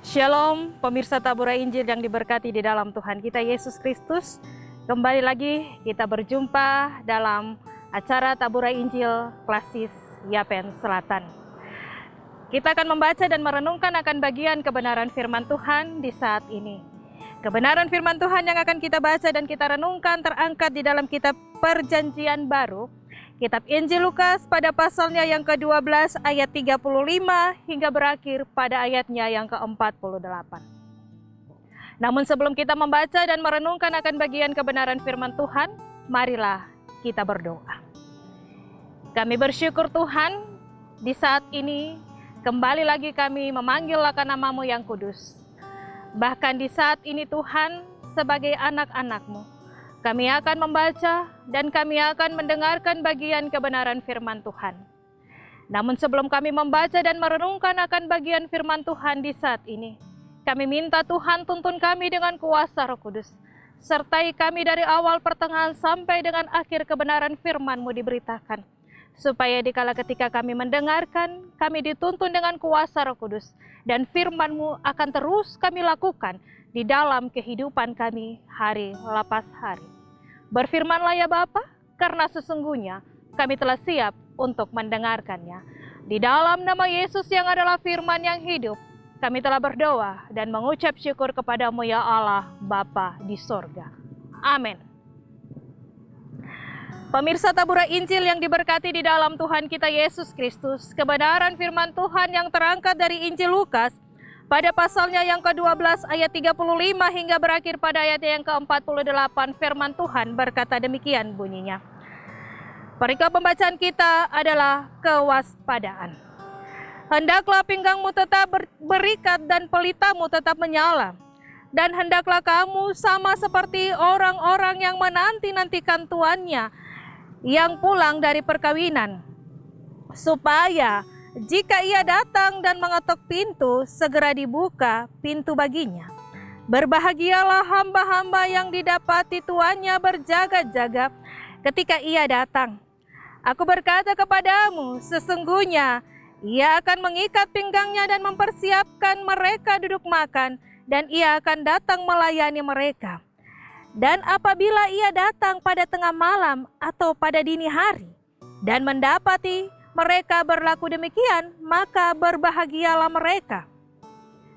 Shalom, pemirsa Taburai Injil yang diberkati di dalam Tuhan kita Yesus Kristus. Kembali lagi kita berjumpa dalam acara Taburai Injil Klasis Yapen Selatan. Kita akan membaca dan merenungkan akan bagian kebenaran firman Tuhan di saat ini. Kebenaran firman Tuhan yang akan kita baca dan kita renungkan terangkat di dalam kitab Perjanjian Baru, Kitab Injil Lukas pada pasalnya yang ke-12 ayat 35 hingga berakhir pada ayatnya yang ke-48. Namun sebelum kita membaca dan merenungkan akan bagian kebenaran firman Tuhan, marilah kita berdoa. Kami bersyukur Tuhan, di saat ini kembali lagi kami memanggil akan nama-Mu yang kudus. Bahkan di saat ini Tuhan, sebagai anak-anak-Mu, kami akan membaca dan kami akan mendengarkan bagian kebenaran firman Tuhan. Namun sebelum kami membaca dan merenungkan akan bagian firman Tuhan di saat ini, kami minta Tuhan tuntun kami dengan kuasa Roh Kudus. Sertai kami dari awal pertengahan sampai dengan akhir kebenaran firman-Mu diberitakan. Supaya dikala ketika kami mendengarkan, kami dituntun dengan kuasa Roh Kudus. Dan firman-Mu akan terus kami lakukan di dalam kehidupan kami hari lepas hari. Berfirmanlah ya Bapa, karena sesungguhnya kami telah siap untuk mendengarkannya. Di dalam nama Yesus yang adalah firman yang hidup, kami telah berdoa dan mengucap syukur kepada-Mu ya Allah Bapa di sorga. Amin. Pemirsa Taburai Injil yang diberkati di dalam Tuhan kita Yesus Kristus, kebenaran firman Tuhan yang terangkat dari Injil Lukas pada pasalnya yang ke-12 ayat 35 hingga berakhir pada ayat yang ke-48, firman Tuhan berkata demikian bunyinya. Perikop pembacaan kita adalah kewaspadaan. Hendaklah pinggangmu tetap berikat dan pelitamu tetap menyala. Dan hendaklah kamu sama seperti orang-orang yang menanti-nantikan tuannya yang pulang dari perkawinan, supaya jika ia datang dan mengetuk pintu, segera dibuka pintu baginya. Berbahagialah hamba-hamba yang didapati tuannya berjaga-jaga ketika ia datang. Aku berkata kepadamu, sesungguhnya ia akan mengikat pinggangnya dan mempersiapkan mereka duduk makan, dan ia akan datang melayani mereka. Dan apabila ia datang pada tengah malam atau pada dini hari, dan mendapati mereka berlaku demikian, maka berbahagialah mereka.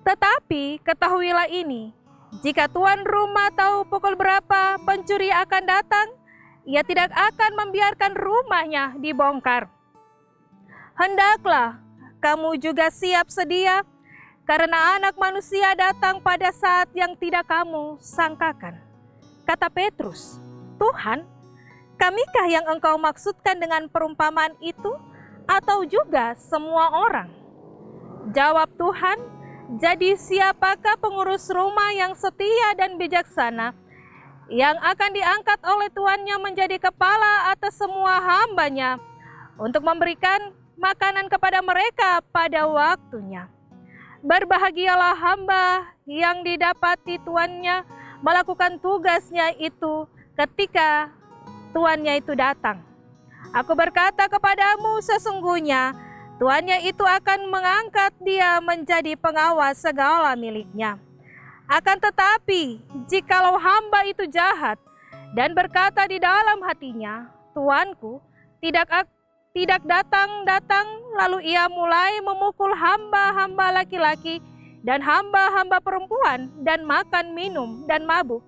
Tetapi ketahuilah ini, jika tuan rumah tahu pukul berapa pencuri akan datang, ia tidak akan membiarkan rumahnya dibongkar. Hendaklah kamu juga siap sedia, karena Anak Manusia datang pada saat yang tidak kamu sangkakan. Kata Petrus, Tuhan, kamikah yang Engkau maksudkan dengan perumpamaan itu, atau juga semua orang? Jawab Tuhan, jadi siapakah pengurus rumah yang setia dan bijaksana, yang akan diangkat oleh tuannya menjadi kepala atas semua hambanya, untuk memberikan makanan kepada mereka pada waktunya? Berbahagialah hamba yang didapati tuannya melakukan tugasnya itu ketika tuannya itu datang. Aku berkata kepadamu, sesungguhnya tuannya itu akan mengangkat dia menjadi pengawas segala miliknya. Akan tetapi, jikalau hamba itu jahat dan berkata di dalam hatinya, tuanku tidak datang, lalu ia mulai memukul hamba-hamba laki-laki dan hamba-hamba perempuan, dan makan, minum, dan mabuk,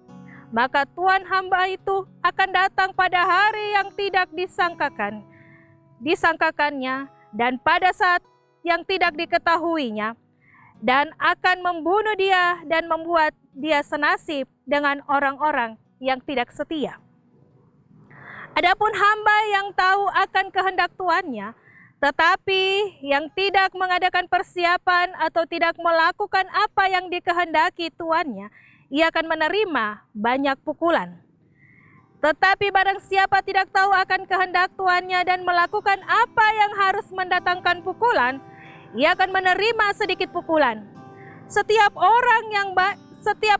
maka tuan hamba itu akan datang pada hari yang tidak disangkakannya, dan pada saat yang tidak diketahuinya, dan akan membunuh dia dan membuat dia senasib dengan orang-orang yang tidak setia. Adapun hamba yang tahu akan kehendak tuannya, tetapi yang tidak mengadakan persiapan atau tidak melakukan apa yang dikehendaki tuannya, ia akan menerima banyak pukulan. Tetapi barang siapa tidak tahu akan kehendak tuannya dan melakukan apa yang harus mendatangkan pukulan, ia akan menerima sedikit pukulan. Setiap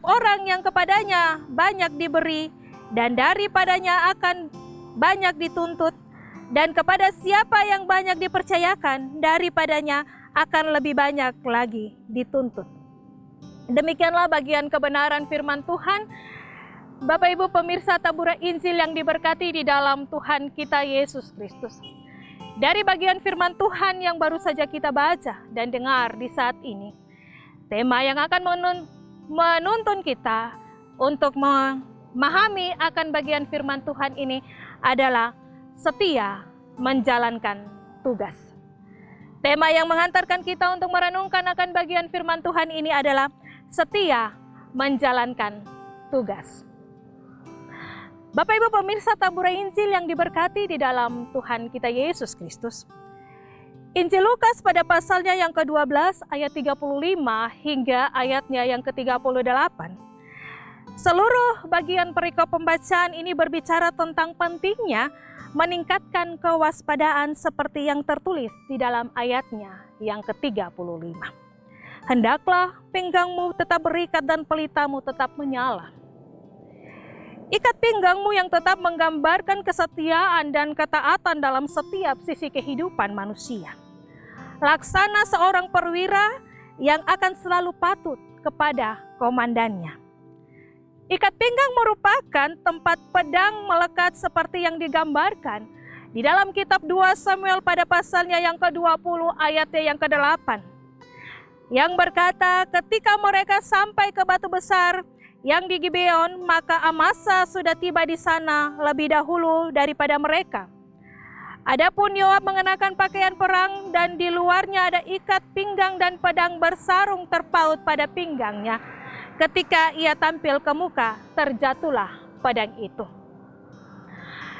orang yang kepadanya banyak diberi, dan daripadanya akan banyak dituntut, dan kepada siapa yang banyak dipercayakan, daripadanya akan lebih banyak lagi dituntut. Demikianlah bagian kebenaran firman Tuhan. Bapak Ibu pemirsa Tabura Injil yang diberkati di dalam Tuhan kita Yesus Kristus. Dari bagian firman Tuhan yang baru saja kita baca dan dengar di saat ini, tema yang akan menuntun kita untuk memahami akan bagian firman Tuhan ini adalah setia menjalankan tugas. Tema yang mengantarkan kita untuk merenungkan akan bagian firman Tuhan ini adalah setia menjalankan tugas. Bapak Ibu pemirsa Tabura Injil yang diberkati di dalam Tuhan kita Yesus Kristus. Injil Lukas pada pasalnya yang ke-12 ayat 35 hingga ayatnya yang ke-38. Seluruh bagian perikop pembacaan ini berbicara tentang pentingnya meningkatkan kewaspadaan seperti yang tertulis di dalam ayatnya yang ke-35. Hendaklah pinggangmu tetap berikat dan pelitamu tetap menyala. Ikat pinggangmu yang tetap menggambarkan kesetiaan dan ketaatan dalam setiap sisi kehidupan manusia. Laksana seorang perwira yang akan selalu patut kepada komandannya. Ikat pinggang merupakan tempat pedang melekat seperti yang digambarkan di dalam kitab 2 Samuel pada pasalnya yang ke-20 ayatnya yang ke-8. Yang berkata, ketika mereka sampai ke batu besar yang di Gibeon, maka Amasa sudah tiba di sana lebih dahulu daripada mereka. Adapun Yoab mengenakan pakaian perang dan di luarnya ada ikat pinggang dan pedang bersarung terpaut pada pinggangnya. Ketika ia tampil ke muka, terjatuhlah pedang itu.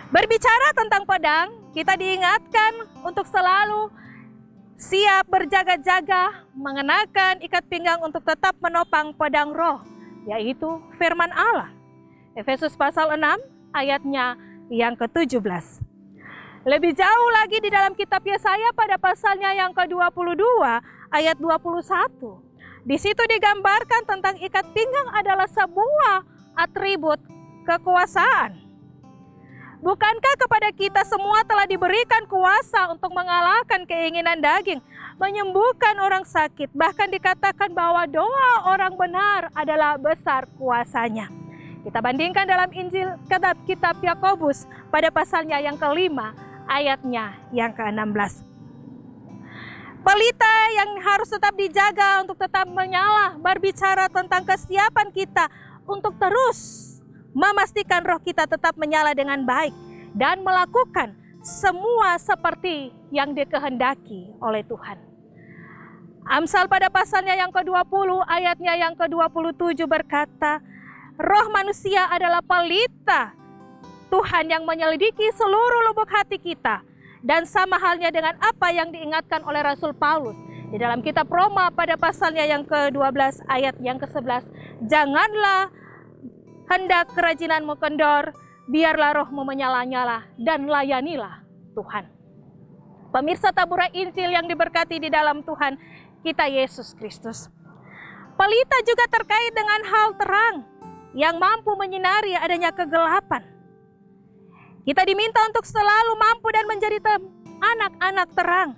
Berbicara tentang pedang, kita diingatkan untuk selalu siap berjaga-jaga, mengenakan ikat pinggang untuk tetap menopang pedang roh, yaitu firman Allah. Efesus pasal 6 ayatnya yang ke-17. Lebih jauh lagi di dalam kitab Yesaya pada pasalnya yang ke-22 ayat 21. Di situ digambarkan tentang ikat pinggang adalah sebuah atribut kekuasaan. Bukankah kepada kita semua telah diberikan kuasa untuk mengalahkan keinginan daging, menyembuhkan orang sakit, bahkan dikatakan bahwa doa orang benar adalah besar kuasanya. Kita bandingkan dalam Injil kitab Yakobus pada pasalnya yang ke-5 ayatnya yang ke-16. Pelita yang harus tetap dijaga untuk tetap menyala berbicara tentang kesiapan kita untuk terus memastikan roh kita tetap menyala dengan baik dan melakukan semua seperti yang dikehendaki oleh Tuhan. Amsal pada pasalnya yang ke-20 ayatnya yang ke-27 berkata, roh manusia adalah pelita Tuhan yang menyelidiki seluruh lubuk hati kita. Dan sama halnya dengan apa yang diingatkan oleh Rasul Paulus di dalam kitab Roma pada pasalnya yang ke-12 ayat yang ke-11. Janganlah hendak kerajinanmu kendor, biarlah rohmu menyala-nyala dan layanilah Tuhan. Pemirsa Tabura Injil yang diberkati di dalam Tuhan kita Yesus Kristus. Pelita juga terkait dengan hal terang yang mampu menyinari adanya kegelapan. Kita diminta untuk selalu mampu dan menjadi anak-anak terang.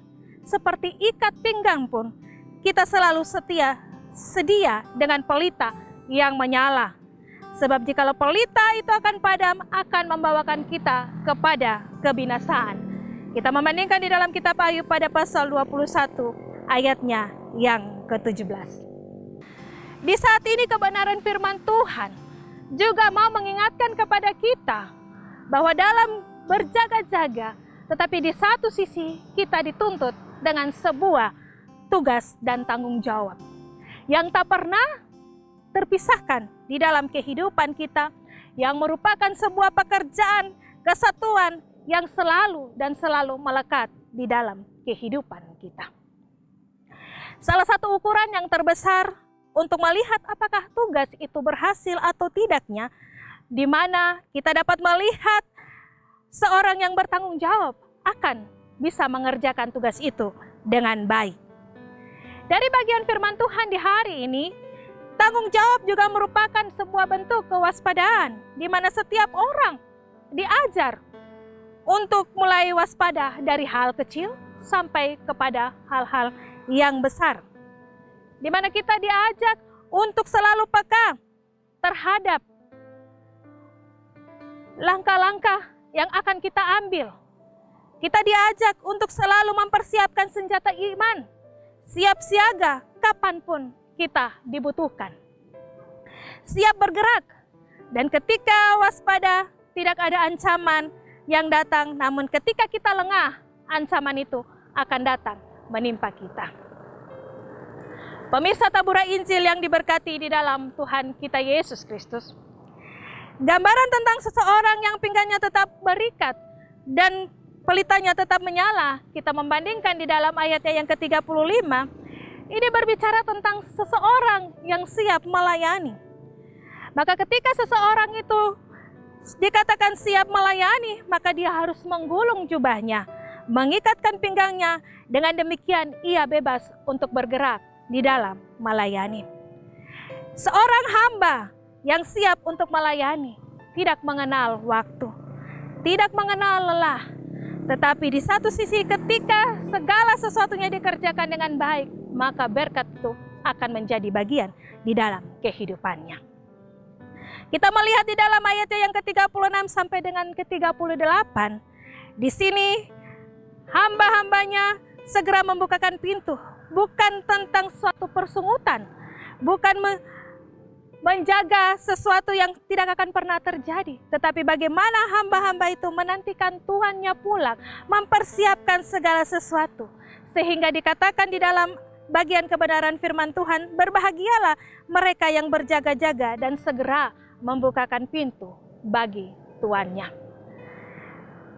Seperti ikat pinggang pun, kita selalu sedia dengan pelita yang menyala. Sebab jikalau pelita itu akan padam, akan membawakan kita kepada kebinasaan. Kita membandingkan di dalam kitab Ayub pada pasal 21 ayatnya yang ke-17. Di saat ini kebenaran firman Tuhan juga mau mengingatkan kepada kita bahwa dalam berjaga-jaga, tetapi di satu sisi kita dituntut dengan sebuah tugas dan tanggung jawab yang tak pernah terpisahkan di dalam kehidupan kita, yang merupakan sebuah pekerjaan kesatuan yang selalu dan selalu melekat di dalam kehidupan kita. Salah satu ukuran yang terbesar untuk melihat apakah tugas itu berhasil atau tidaknya, di mana kita dapat melihat seorang yang bertanggung jawab akan bisa mengerjakan tugas itu dengan baik. Dari bagian firman Tuhan di hari ini, tanggung jawab juga merupakan sebuah bentuk kewaspadaan, di mana setiap orang diajar untuk mulai waspada dari hal kecil sampai kepada hal-hal yang besar. Di mana kita diajak untuk selalu peka terhadap langkah-langkah yang akan kita ambil. Kita diajak untuk selalu mempersiapkan senjata iman, siap siaga kapanpun kita dibutuhkan. Siap bergerak, dan ketika waspada tidak ada ancaman yang datang, namun ketika kita lengah, ancaman itu akan datang menimpa kita. Pemirsa Taburai Injil yang diberkati di dalam Tuhan kita Yesus Kristus, gambaran tentang seseorang yang pinggangnya tetap berikat dan pelitanya tetap menyala, kita membandingkan di dalam ayatnya yang ke-35, ini berbicara tentang seseorang yang siap melayani. Maka ketika seseorang itu dikatakan siap melayani, maka dia harus menggulung jubahnya, mengikatkan pinggangnya, dengan demikian ia bebas untuk bergerak di dalam melayani. Seorang hamba yang siap untuk melayani tidak mengenal waktu, tidak mengenal lelah, tetapi di satu sisi ketika segala sesuatunya dikerjakan dengan baik, maka berkat itu akan menjadi bagian di dalam kehidupannya. Kita melihat di dalam ayatnya yang ke-36 sampai dengan ke-38, di sini hamba-hambanya segera membukakan pintu, bukan tentang suatu persungutan, bukan menjaga sesuatu yang tidak akan pernah terjadi, tetapi bagaimana hamba-hamba itu menantikan Tuhannya pulang, mempersiapkan segala sesuatu, sehingga dikatakan di dalam bagian kebenaran firman Tuhan, berbahagialah mereka yang berjaga-jaga dan segera membukakan pintu bagi tuannya.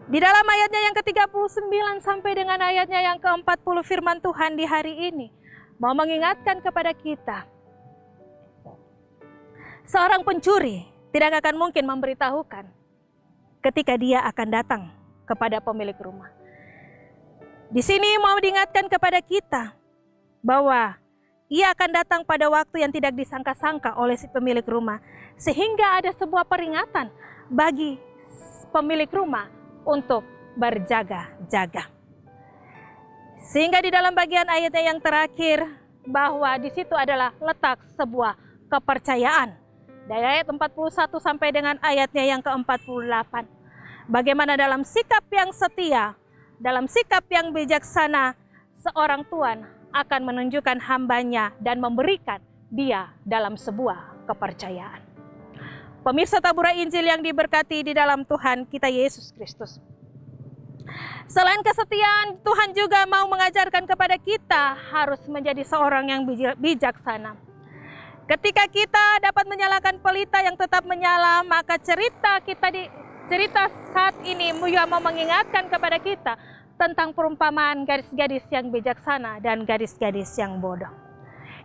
Di dalam ayatnya yang ke-39 sampai dengan ayatnya yang ke-40 firman Tuhan di hari ini mau mengingatkan kepada kita, seorang pencuri tidak akan mungkin memberitahukan ketika dia akan datang kepada pemilik rumah. Di sini mau diingatkan kepada kita bahwa ia akan datang pada waktu yang tidak disangka-sangka oleh si pemilik rumah, sehingga ada sebuah peringatan bagi pemilik rumah untuk berjaga-jaga. Sehingga di dalam bagian ayatnya yang terakhir, bahwa di situ adalah letak sebuah kepercayaan. Dari ayat 41 sampai dengan ayatnya yang ke-48. Bagaimana dalam sikap yang setia, dalam sikap yang bijaksana, seorang tuan akan menunjukkan hambanya dan memberikan dia dalam sebuah kepercayaan. Pemirsa Taburai Injil yang diberkati di dalam Tuhan kita Yesus Kristus. Selain kesetiaan, Tuhan juga mau mengajarkan kepada kita harus menjadi seorang yang bijaksana. Ketika kita dapat menyalakan pelita yang tetap menyala, maka cerita saat ini juga mau mengingatkan kepada kita tentang perumpamaan gadis-gadis yang bijaksana dan gadis-gadis yang bodoh.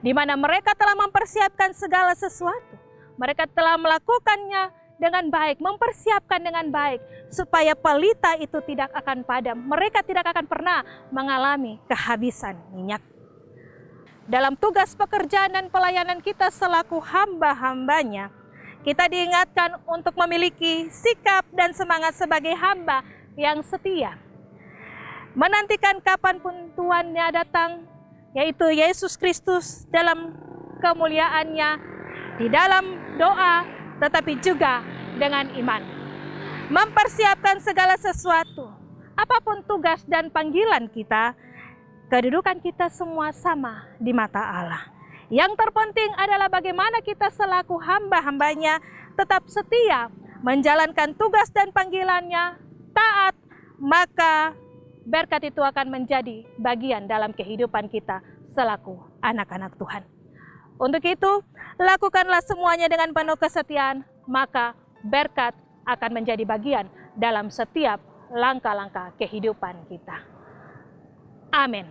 Di mana mereka telah mempersiapkan segala sesuatu. Mereka telah melakukannya dengan baik, mempersiapkan dengan baik, supaya pelita itu tidak akan padam. Mereka tidak akan pernah mengalami kehabisan minyak. Dalam tugas pekerjaan dan pelayanan kita selaku hamba-hambanya, kita diingatkan untuk memiliki sikap dan semangat sebagai hamba yang setia. Menantikan kapanpun Tuhannya datang, yaitu Yesus Kristus dalam kemuliaannya, di dalam doa, tetapi juga dengan iman. Mempersiapkan segala sesuatu, apapun tugas dan panggilan kita, kedudukan kita semua sama di mata Allah. Yang terpenting adalah bagaimana kita selaku hamba-hambanya tetap setia, menjalankan tugas dan panggilannya, taat, maka berkat itu akan menjadi bagian dalam kehidupan kita selaku anak-anak Tuhan. Untuk itu, lakukanlah semuanya dengan penuh kesetiaan, maka berkat akan menjadi bagian dalam setiap langkah-langkah kehidupan kita. Amin.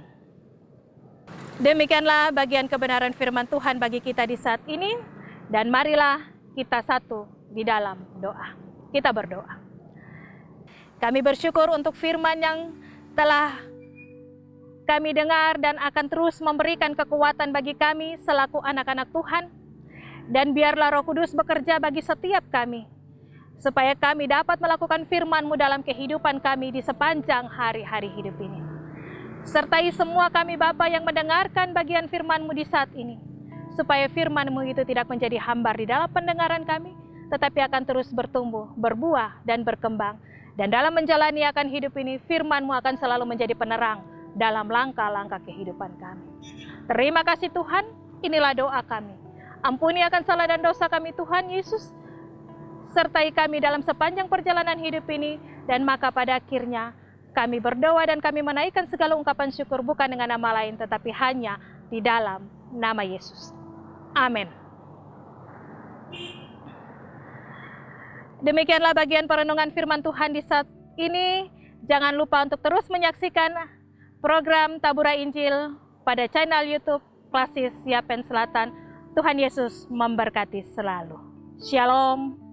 Demikianlah bagian kebenaran firman Tuhan bagi kita di saat ini, dan marilah kita satu di dalam doa. Kita berdoa. Kami bersyukur untuk firman yang telah kami dengar dan akan terus memberikan kekuatan bagi kami selaku anak-anak Tuhan. Dan biarlah Roh Kudus bekerja bagi setiap kami, supaya kami dapat melakukan firman-Mu dalam kehidupan kami di sepanjang hari-hari hidup ini. Sertai semua kami Bapa yang mendengarkan bagian firman-Mu di saat ini, supaya firman-Mu itu tidak menjadi hambar di dalam pendengaran kami, tetapi akan terus bertumbuh, berbuah, dan berkembang. Dan dalam menjalani akan hidup ini, firman-Mu akan selalu menjadi penerang dalam langkah-langkah kehidupan kami. Terima kasih Tuhan, inilah doa kami. Ampuni akan salah dan dosa kami Tuhan Yesus, sertai kami dalam sepanjang perjalanan hidup ini, dan maka pada akhirnya kami berdoa dan kami menaikkan segala ungkapan syukur bukan dengan nama lain, tetapi hanya di dalam nama Yesus. Amin. Demikianlah bagian perenungan firman Tuhan di saat ini. Jangan lupa untuk terus menyaksikan program Taburai Injil pada channel YouTube Klasis Yapen Selatan. Tuhan Yesus memberkati selalu. Shalom.